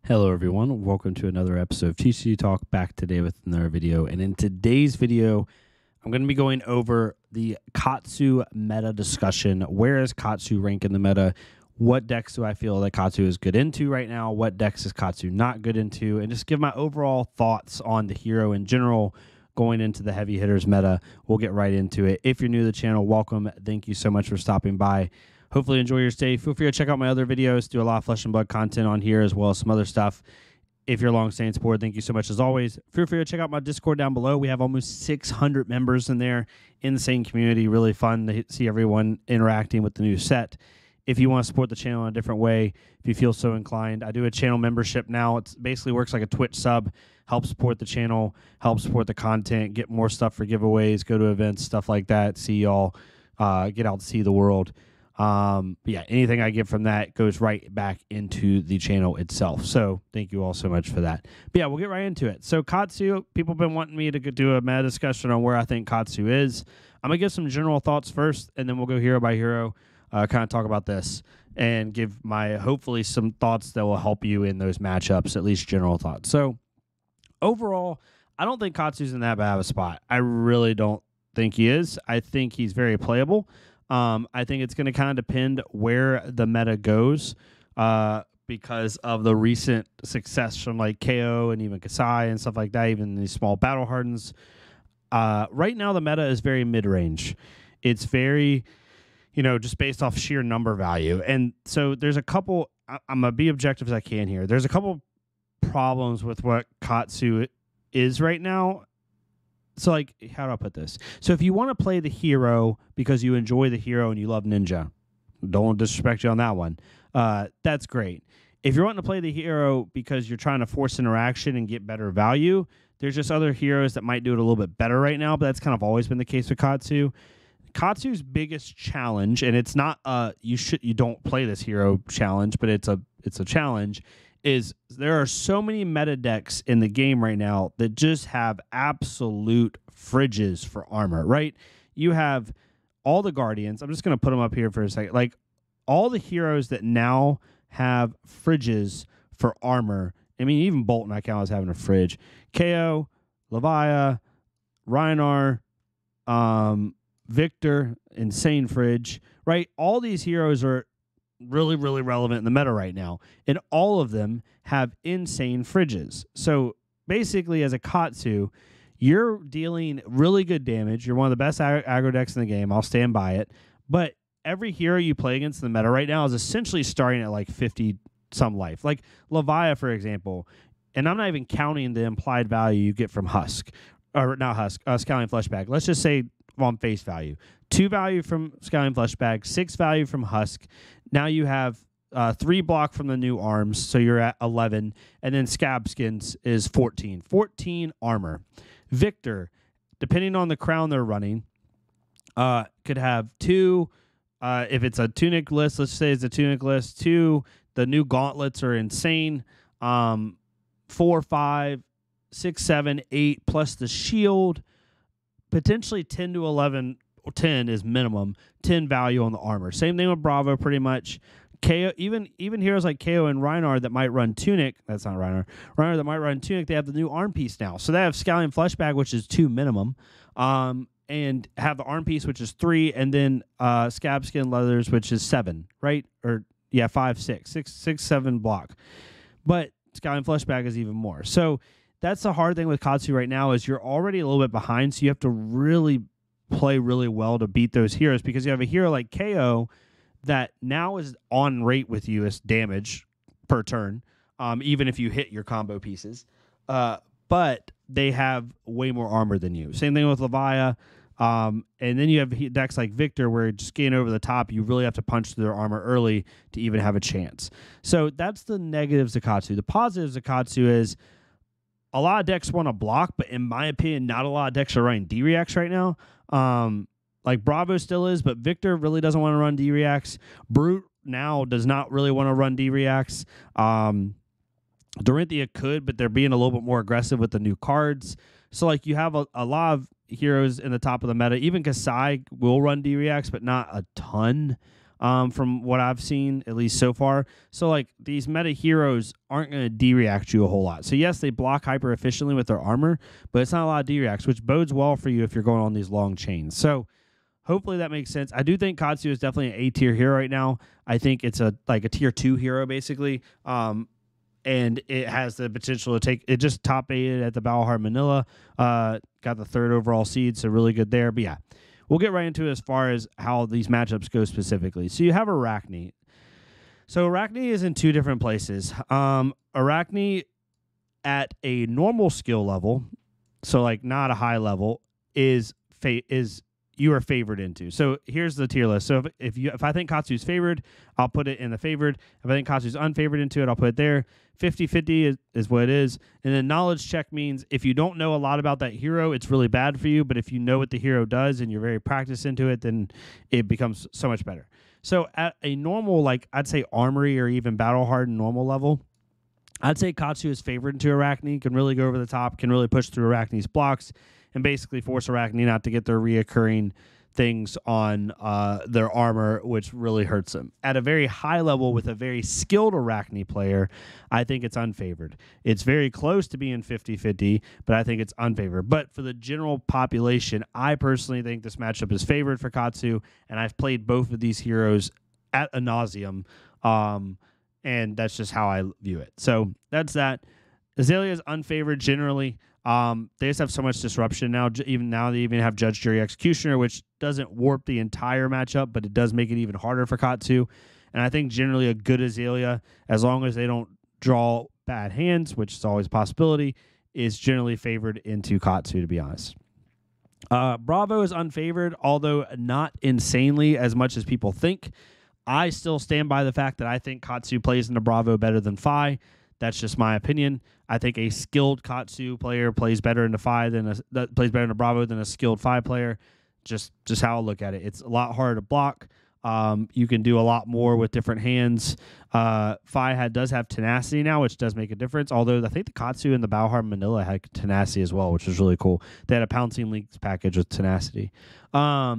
Hello everyone, welcome to another episode of TCG Talk, back today with another video. And in today's video, I'm going to be going over the Katsu meta discussion. Where is Katsu rank in the meta? What decks do I feel that Katsu is good into right now? What decks is Katsu not good into? And just give my overall thoughts on the hero in general going into the heavy hitters meta. We'll get right into it. If you're new to the channel, welcome. Thank you so much for stopping by. Hopefully enjoy your stay. Feel free to check out my other videos. Do a lot of Flesh and Blood content on here as well as some other stuff. If you're a long-standing supporter, thank you so much as always. Feel free to check out my Discord down below. We have almost 600 members in there. Insane community. Really fun to see everyone interacting with the new set. If you want to support the channel in a different way, if you feel so inclined, I do a channel membership now. It basically works like a Twitch sub. Help support the channel. Help support the content. Get more stuff for giveaways. Go to events. Stuff like that. See y'all. Get out to see the world. But yeah, anything I get from that goes right back into the channel itself. So thank you all so much for that. But yeah, we'll get right into it. So Katsu, people have been wanting me to do a meta discussion on where I think Katsu is. I'm going to give some general thoughts first, and then we'll go hero by hero, kind of talk about this and give my, hopefully, some thoughts that will help you in those matchups, at least general thoughts. So overall, I don't think Katsu's in that bad of a spot. I really don't think he is. I think he's very playable. I think it's going to kind of depend where the meta goes because of the recent success from like KO and even Kasai and stuff like that, even these small battle hardens. Right now, the meta is very mid-range. It's very, just based off sheer number value. And so there's a couple, I'm going to be objective as I can here. There's a couple problems with what Katsu is right now. So, like, how do I put this? So, if you want to play the hero because you enjoy the hero and you love Ninja, don't disrespect you on that one. That's great. If you're wanting to play the hero because you're trying to force interaction and get better value, there's just other heroes that might do it a little bit better right now, but that's kind of always been the case with Katsu. Katsu's biggest challenge, and it's not you don't play this hero challenge, but it's a challenge, is there are so many meta decks in the game right now that just have absolute fridges for armor, right? You have all the Guardians. I'm just going to put them up here for a second. Like, all the heroes that now have fridges for armor. I mean, even Bolton I count as having a fridge. KO, Leviah, Rhinar, Victor, insane fridge, right? All these heroes are really, really relevant in the meta right now. And all of them have insane fridges. So basically, as a Katsu, you're dealing really good damage. You're one of the best aggro decks in the game. I'll stand by it. But every hero you play against in the meta right now is essentially starting at like 50 some life. Like Leviah, for example. And I'm not even counting the implied value you get from Husk. Or not Husk, Scouting Fleshbag. Let's just say on face value. 2 value from Scouting Fleshbag, 6 value from Husk. Now you have 3 block from the new arms, so you're at 11. And then Scab Skins is 14. 14 armor. Victor, depending on the crown they're running, could have 2. If it's a tunic list, let's say it's a tunic list. 2, the new gauntlets are insane. 4, 5, 6, 7, 8, plus the shield. Potentially 10 to 11. 10 is minimum. 10 value on the armor. Same thing with Bravo, pretty much. KO, even heroes like KO and Rhinar that might run Tunic. That's not Rhinar. Rhinar that might run Tunic. They have the new arm piece now. So they have Scallion Fleshbag, which is 2 minimum, and have the arm piece, which is 3, and then Scab Skin Leathers, which is 7, right? Or yeah, 5, 6, 7 block. But Scallion Fleshbag is even more. So that's the hard thing with Katsu right now is you're already a little bit behind, so you have to really play really well to beat those heroes because you have a hero like KO that now is on rate with you as damage per turn, even if you hit your combo pieces. But they have way more armor than you. Same thing with Leviah. And then you have decks like Victor where just getting over the top, you really have to punch through their armor early to even have a chance. So that's the negatives of Katsu. The positives of Katsu is a lot of decks want to block, but in my opinion, not a lot of decks are running D-Reacts right now. Like Bravo still is, but Victor really doesn't want to run D-Reacts. Brute now does not really want to run D-Reacts. Dorinthia could, but they're being a little bit more aggressive with the new cards. So like you have a lot of heroes in the top of the meta. Even Kasai will run D-Reacts, but not a ton. from what I've seen, at least so far. So, like, these meta heroes aren't going to D-react you a whole lot. So, yes, they block hyper efficiently with their armor, but it's not a lot of D-reacts, which bodes well for you if you're going on these long chains. So, hopefully that makes sense. I do think Katsu is definitely an A-tier hero right now. I think it's a tier 2 hero, basically. And it has the potential to take it. Just top 8 at the Battle Manila. Got the 3rd overall seed, so really good there. But yeah, we'll get right into it as far as how these matchups go specifically. So you have Arachne. So Arachne is in 2 different places. Arachne at a normal skill level, so like not a high level, is you are favored into. So here's the tier list. So if I think Katsu's favored, I'll put it in the favored. If I think Katsu's unfavored into it, I'll put it there. 50-50 is what it is. And then knowledge check means if you don't know a lot about that hero, it's really bad for you. But if you know what the hero does and you're very practiced into it, then it becomes so much better. So at a normal, like I'd say armory or even battle hardened normal level, I'd say Katsu is favored into Arachne, can really go over the top, can really push through Arachne's blocks, and basically force Arachne not to get their reoccurring things on their armor, which really hurts them. At a very high level with a very skilled Arachne player, I think it's unfavored. It's very close to being 50-50, but I think it's unfavored. But for the general population, I personally think this matchup is favored for Katsu, and I've played both of these heroes ad nauseum, and that's just how I view it. So that's that. Azalea is unfavored generally. They just have so much disruption now. Even now, they even have Judge, Jury, Executioner, which doesn't warp the entire matchup, but it does make it even harder for Katsu. And I think generally a good Azalea, as long as they don't draw bad hands, which is always a possibility, is generally favored into Katsu, to be honest. Bravo is unfavored, although not insanely as much as people think. I still stand by the fact that I think Katsu plays into Bravo better than Phi. That's just my opinion. I think a skilled Katsu player plays better into Phi plays better into Bravo than a skilled Phi player. Just how I look at it. It's a lot harder to block. You can do a lot more with different hands. Phi does have tenacity now, which does make a difference. Although I think the Katsu and the Bauhar Manila had tenacity as well, which was really cool. They had a pouncing links package with tenacity. But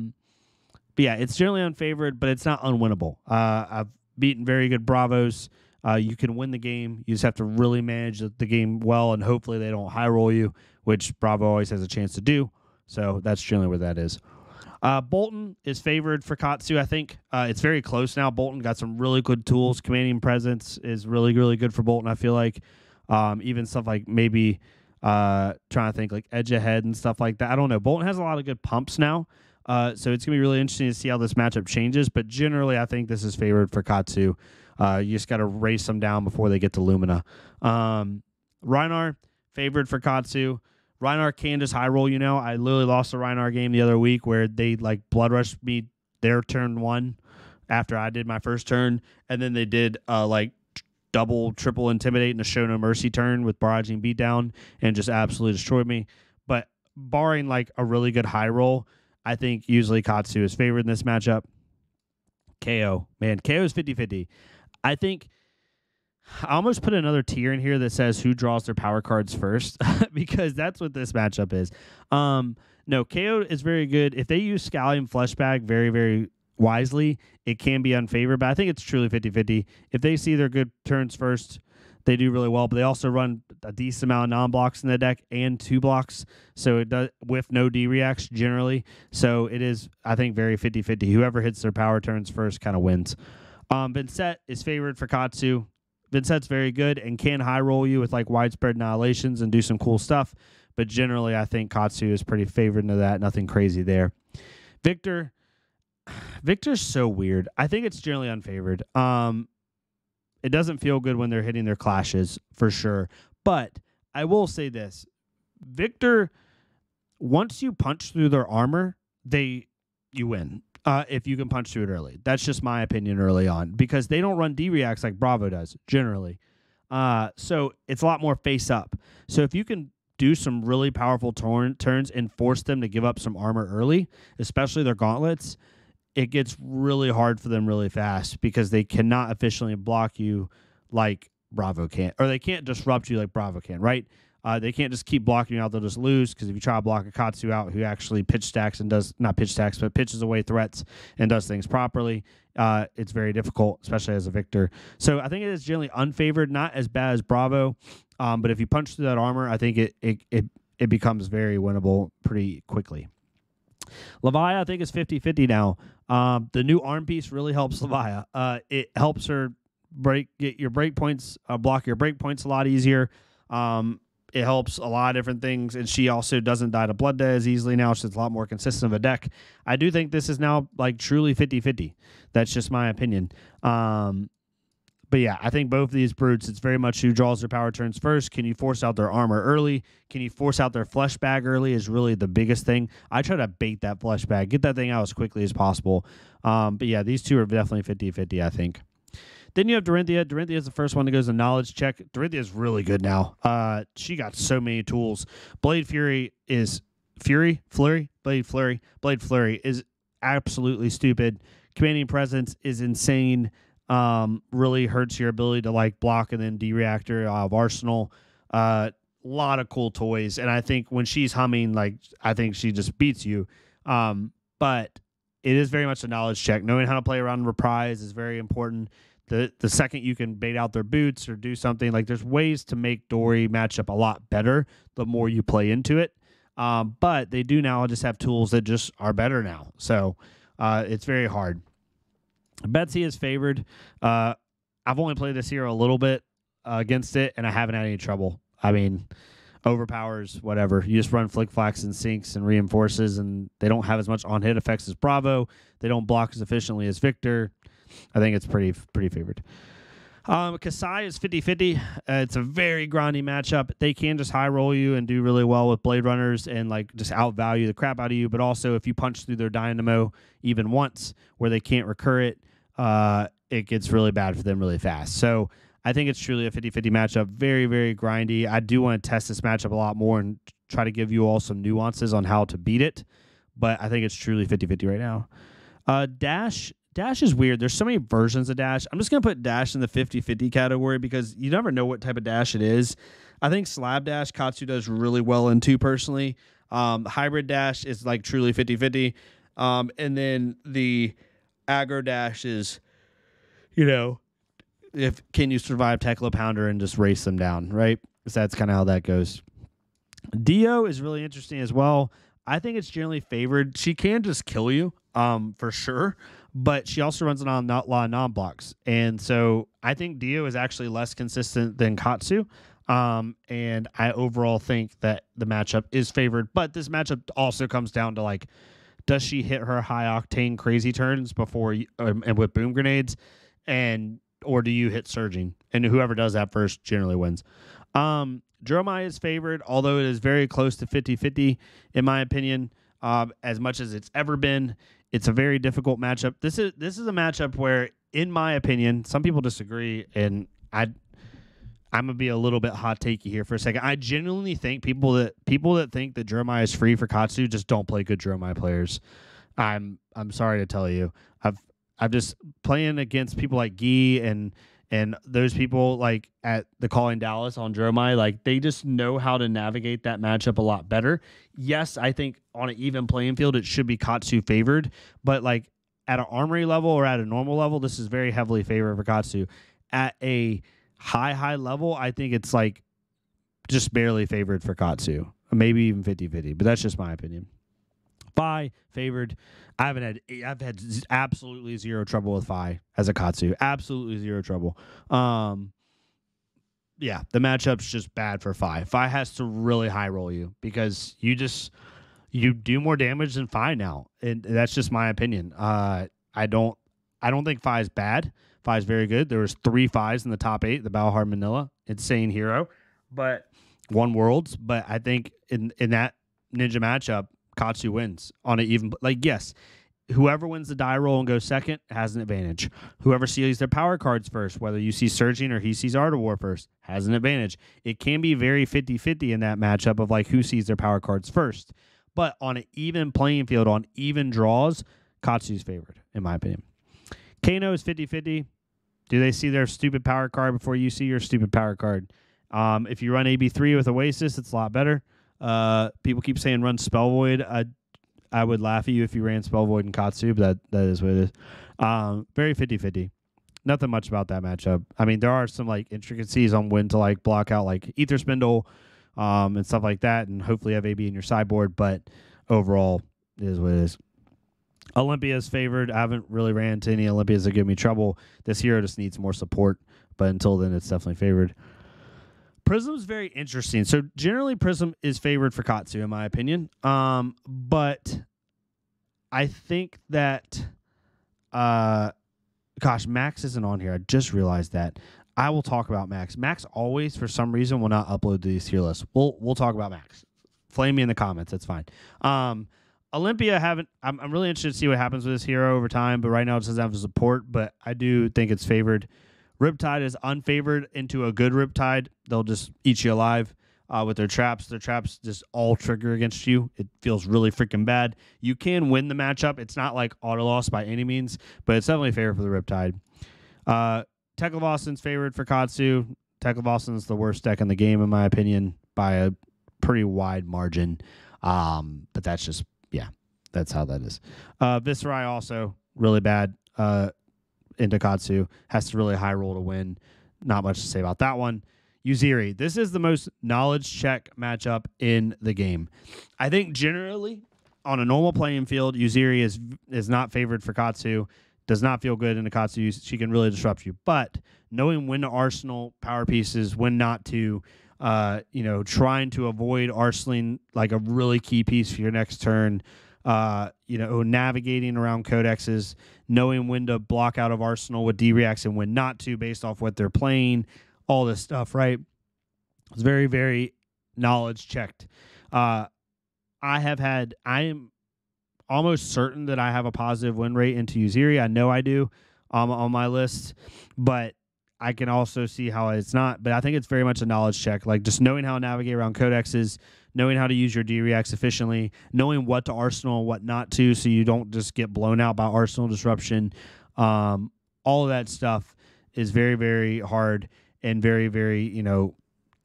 yeah, it's generally unfavored, but it's not unwinnable. I've beaten very good Bravos. You can win the game. You just have to really manage the game well, and hopefully they don't high roll you, which Bravo always has a chance to do. So that's generally where that is. Bolton is favored for Katsu. I think it's very close now. Bolton got some really good tools. Commanding Presence is really, really good for Bolton, I feel like. Even stuff like maybe trying to think like Edge Ahead and stuff like that. I don't know. Bolton has a lot of good pumps now. So it's going to be really interesting to see how this matchup changes. But generally, I think this is favored for Katsu. You just got to race them down before they get to Lumina. Rhinar, favored for Katsu. Rhinar can just high roll, you know. I literally lost a Rhinar game the other week where they like blood rushed me their turn 1 after I did my first turn. And then they did like double, triple intimidate in a show no mercy turn with barraging beatdown and just absolutely destroyed me. But barring like a really good high roll, I think usually Katsu is favored in this matchup. KO. Man, KO is 50-50. I think I almost put another tier in here that says who draws their power cards first because that's what this matchup is. No, KO is very good. If they use Scallion Fleshbag very, very wisely, it can be unfavored, but I think it's truly 50-50. If they see their good turns first, they do really well, but they also run a decent amount of non-blocks in the deck and 2 blocks, so it does with no D-reacts generally. So it is, I think, very 50-50. Whoever hits their power turns first kind of wins. Vincent is favored for Katsu. Vincent's very good and can high roll you with like widespread annihilations and do some cool stuff. But generally, I think Katsu is pretty favored into that. Nothing crazy there. Victor's so weird. I think it's generally unfavored. It doesn't feel good when they're hitting their clashes for sure. But I will say this. Victor, once you punch through their armor, you win. If you can punch through it early. That's just my opinion early on because they don't run D-reacts like Bravo does generally. So it's a lot more face up. So if you can do some really powerful turns and force them to give up some armor early, especially their gauntlets, it gets really hard for them really fast because they cannot efficiently block you like Bravo can, or they can't disrupt you like Bravo can, right? They can't just keep blocking you out; they'll just lose. Because if you try to block a Katsu out who actually pitch stacks and does not pitch stacks, but pitches away threats and does things properly, it's very difficult, especially as a victor. So I think it is generally unfavored, not as bad as Bravo, but if you punch through that armor, I think it becomes very winnable pretty quickly. Leviah, I think, is 50-50 now. The new arm piece really helps Leviah. It helps her get your break points, block your break points a lot easier. It helps a lot of different things, and she also doesn't die to Blood Debt as easily now. She's a lot more consistent of a deck. I do think this is now like truly 50-50. That's just my opinion. But yeah, I think both of these brutes, it's very much who draws their power turns first. Can you force out their armor early? Can you force out their flesh bag early is really the biggest thing. I try to bait that flesh bag, get that thing out as quickly as possible. But yeah, these two are definitely 50-50, I think. Then you have Dorinthia. Dorinthia is the first one that goes to knowledge check. Dorinthia is really good now. She got so many tools. Blade Flurry is Blade Flurry is absolutely stupid. Commanding Presence is insane. Really hurts your ability to like block and then D-reactor out of Arsenal. Lot of cool toys, and I think when she's humming, like I think she just beats you. But it is very much a knowledge check. Knowing how to play around Reprise is very important. The second you can bait out their boots or do something, like there's ways to make Dory match up a lot better the more you play into it. But they do now just have tools that just are better now. So it's very hard. Betsy is favored. I've only played this hero a little bit against it, and I haven't had any trouble. I mean, overpowers, whatever. You just run Flick Flax and Sinks and Reinforces, and they don't have as much on-hit effects as Bravo. They don't block as efficiently as Victor. I think it's pretty favored. Kasai is 50-50. It's a very grindy matchup. They can just high roll you and do really well with Blade Runners and like just outvalue the crap out of you. But also, if you punch through their Dynamo even once where they can't recur it, it gets really bad for them really fast. So I think it's truly a 50-50 matchup. Very, very grindy. I do want to test this matchup a lot more and try to give you all some nuances on how to beat it. But I think it's truly 50-50 right now. Dash is weird. There's so many versions of Dash. I'm just going to put Dash in the 50-50 category because you never know what type of Dash it is. I think Slab Dash, Katsu does really well into personally. Hybrid Dash is like truly 50-50. And then the Aggro Dash is, can you survive Tekla Pounder and just race them down, right? So that's kind of how that goes. Dio is really interesting as well. I think it's generally favored. She can just kill you, for sure. But she also runs on a lot of non-blocks. And so I think Dio is actually less consistent than Katsu. And I overall think that the matchup is favored. But this matchup also comes down to, like, does she hit her high-octane crazy turns before and with boom grenades? Or do you hit surging? And whoever does that first generally wins. Dromai is favored, although it is very close to 50-50, in my opinion, as much as it's ever been. It's a very difficult matchup. This is a matchup where, in my opinion, some people disagree, and I'm gonna be a little bit hot takey here for a second. I genuinely think people that think that Dromai is free for Katsu just don't play good Dromai players. I'm sorry to tell you. I've just playing against people like Guy and those people like at the Calling Dallas on Dromai, like they just know how to navigate that matchup a lot better. Yes, I think on an even playing field, it should be Katsu favored, but like at an armory level or at a normal level, this is very heavily favored for Katsu. At a high level, I think it's like just barely favored for Katsu, maybe even 50-50, but that's just my opinion. Fi favored. I've had absolutely zero trouble with Fi as a Katsu. Absolutely zero trouble. Yeah, the matchup's just bad for Fi. Fi has to really high roll you because you do more damage than Fi now, and that's just my opinion. I don't think Fi is bad. Fi is very good. There was 3 Fis in the top 8. The Balhard Manila, insane hero, but won Worlds. But I think in that Ninja matchup, Katsu wins on an even, like, yes, whoever wins the die roll and goes second has an advantage. Whoever sees their power cards first, whether you see Surging or he sees Art of War first, has an advantage. It can be very 50-50 in that matchup of like who sees their power cards first. But on an even playing field, on even draws, Katsu's favored, in my opinion. Kano is 50-50. Do they see their stupid power card before you see your stupid power card? If you run AB3 with Oasis, it's a lot better. People keep saying run Spell Void. I would laugh at you if you ran Spell Void and Katsu, but that is what it is. Very 50-50. Nothing much about that matchup. I mean, there are some like intricacies on when to like block out like Ether Spindle and stuff like that, and hopefully have AB in your sideboard, but overall, it is what it is. Olympia is favored. I haven't really ran into any Olympias that give me trouble. This hero just needs more support, but until then, it's definitely favored. Prism is very interesting. So generally, Prism is favored for Katsu, in my opinion. But I think that, gosh, Max isn't on here. I just realized that. I will talk about Max. Max always, for some reason, will not upload these tier lists. We'll talk about Max. Flame me in the comments. That's fine. Olympia I'm really interested to see what happens with this hero over time, but right now it doesn't have the support, but I do think it's favored. Riptide is unfavored into a good Riptide. They'll just eat you alive with their traps. Their traps just all trigger against you. It feels really freaking bad. You can win the matchup. It's not like auto loss by any means, but it's definitely favored for the Riptide. Teklavossen's favored for Katsu. Teklavossen's the worst deck in the game, in my opinion, by a pretty wide margin. But that's just, yeah, that's how that is. Viscerai also really bad. Into Katsu has to really high roll to win. Not much to say about that one. Uziri. This is the most knowledge check matchup in the game. I think generally on a normal playing field, Uziri is not favored for Katsu. Does not feel good into Katsu. She can really disrupt you. But knowing when to arsenal power pieces, when not to, trying to avoid arsenaling like a really key piece for your next turn. Navigating around codexes, knowing when to block out of arsenal with D-reacts and when not to based off what they're playing, all this stuff, right? It's very, very knowledge checked. I am almost certain that I have a positive win rate into Uziri. I know I do on my list, but I can also see how it's not. But I think it's very much a knowledge check, like just knowing how to navigate around codexes, knowing how to use your D-reacts efficiently, knowing what to arsenal and what not to, so you don't just get blown out by arsenal disruption. All of that stuff is very, very hard and very, very,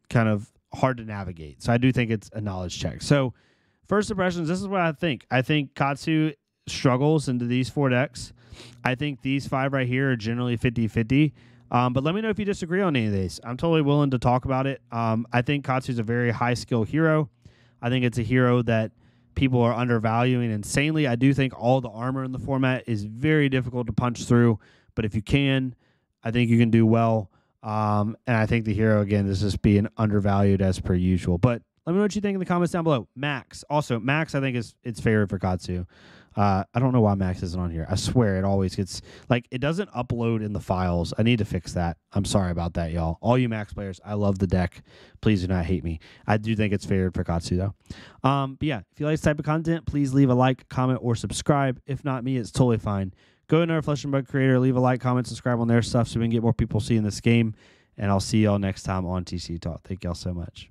kind of hard to navigate. So I do think it's a knowledge check. So first impressions, this is what I think. I think Katsu struggles into these 4 decks. I think these 5 right here are generally 50-50. But let me know if you disagree on any of these. I'm totally willing to talk about it. I think Katsu is a very high-skill hero. I think it's a hero that people are undervaluing insanely. I do think all the armor in the format is very difficult to punch through. But if you can, I think you can do well. And I think the hero, again, is just being undervalued as per usual. But let me know what you think in the comments down below. Max. Also, Max, I think it's favored for Katsu. I don't know why Max isn't on here. I swear it always gets, like, it doesn't upload in the files. I need to fix that. I'm sorry about that, y'all. All you Max players, I love the deck. Please do not hate me. I do think it's favored for Katsu, though. But yeah, if you like this type of content, please leave a like, comment, or subscribe. If not me, it's totally fine. Go to our Flesh and Bug creator, leave a like, comment, subscribe on their stuff so we can get more people seeing this game. And I'll see y'all next time on TCG Talk. Thank y'all so much.